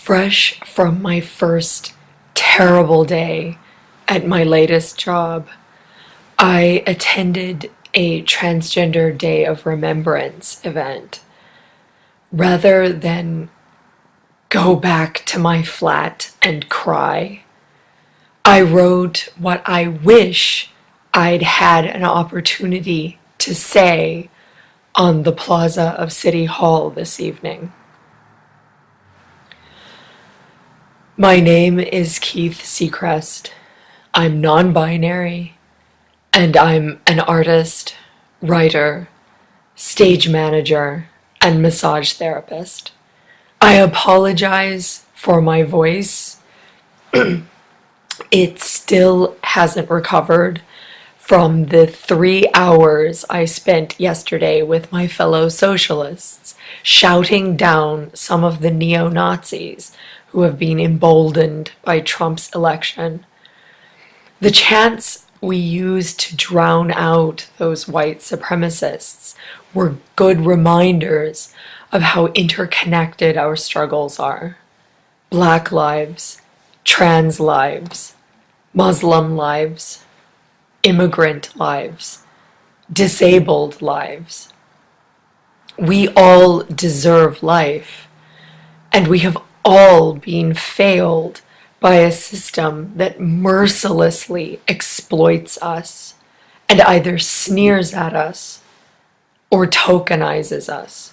Fresh from my first terrible day at my latest job, I attended a transgender day of remembrance event. Rather than go back to my flat and cry, I wrote what I wish I'd had an opportunity to say on the plaza of City Hall this evening. My name is Keith Seacrest. I'm non-binary, and I'm an artist, writer, stage manager, and massage therapist. I apologize for my voice. It still hasn't recovered from the 3 hours I spent yesterday with my fellow socialists, shouting down some of the neo-Nazis who have been emboldened by Trump's election. The chants we used to drown out those white supremacists were good reminders of how interconnected our struggles are. Black lives, trans lives, Muslim lives, immigrant lives, disabled lives. We all deserve life, and we have all been failed by a system that mercilessly exploits us and either sneers at us or tokenizes us.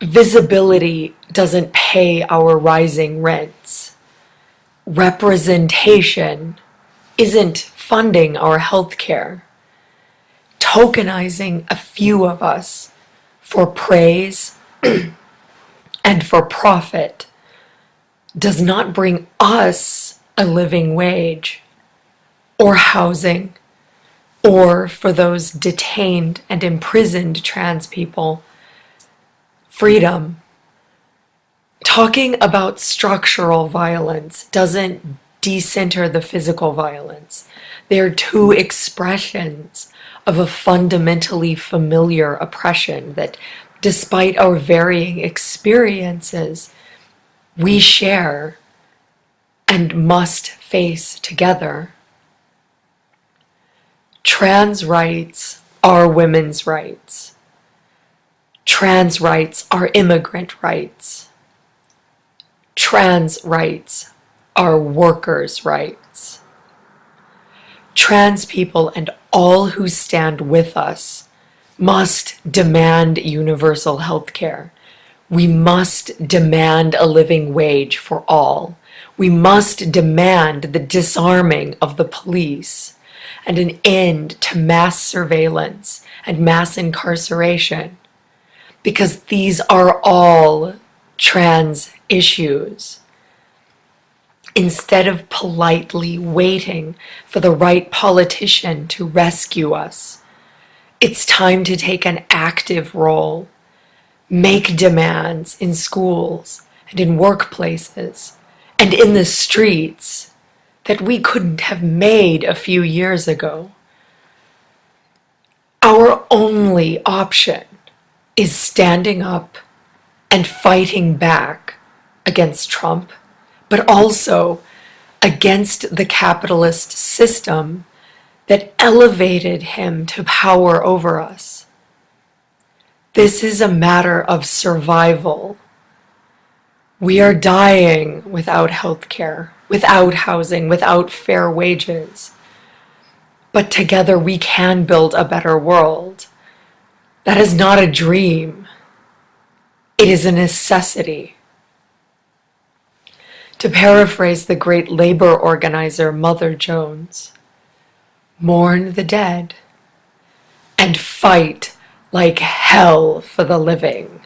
Visibility doesn't pay our rising rents. Representation isn't funding our health care. Tokenizing a few of us for praise and for profit does not bring us a living wage, or housing, or for those detained and imprisoned trans people, freedom. Talking about structural violence doesn't decenter the physical violence. They are two expressions of a fundamentally familiar oppression that, despite our varying experiences, we share and must face together. Trans rights are women's rights. Trans rights are immigrant rights. Trans rights are workers' rights. Trans people and all who stand with us must demand universal health care. We must demand a living wage for all. We must demand the disarming of the police and an end to mass surveillance and mass incarceration, because these are all trans issues. Instead of politely waiting for the right politician to rescue us, it's time to take an active role, make demands in schools and in workplaces and in the streets that we couldn't have made a few years ago. Our only option is standing up and fighting back against Trump, but also against the capitalist system that elevated him to power over us. This is a matter of survival. We are dying without health care, without housing, without fair wages. But together we can build a better world. That is not a dream. It is a necessity. To paraphrase the great labor organizer Mother Jones, mourn the dead and fight like hell for the living.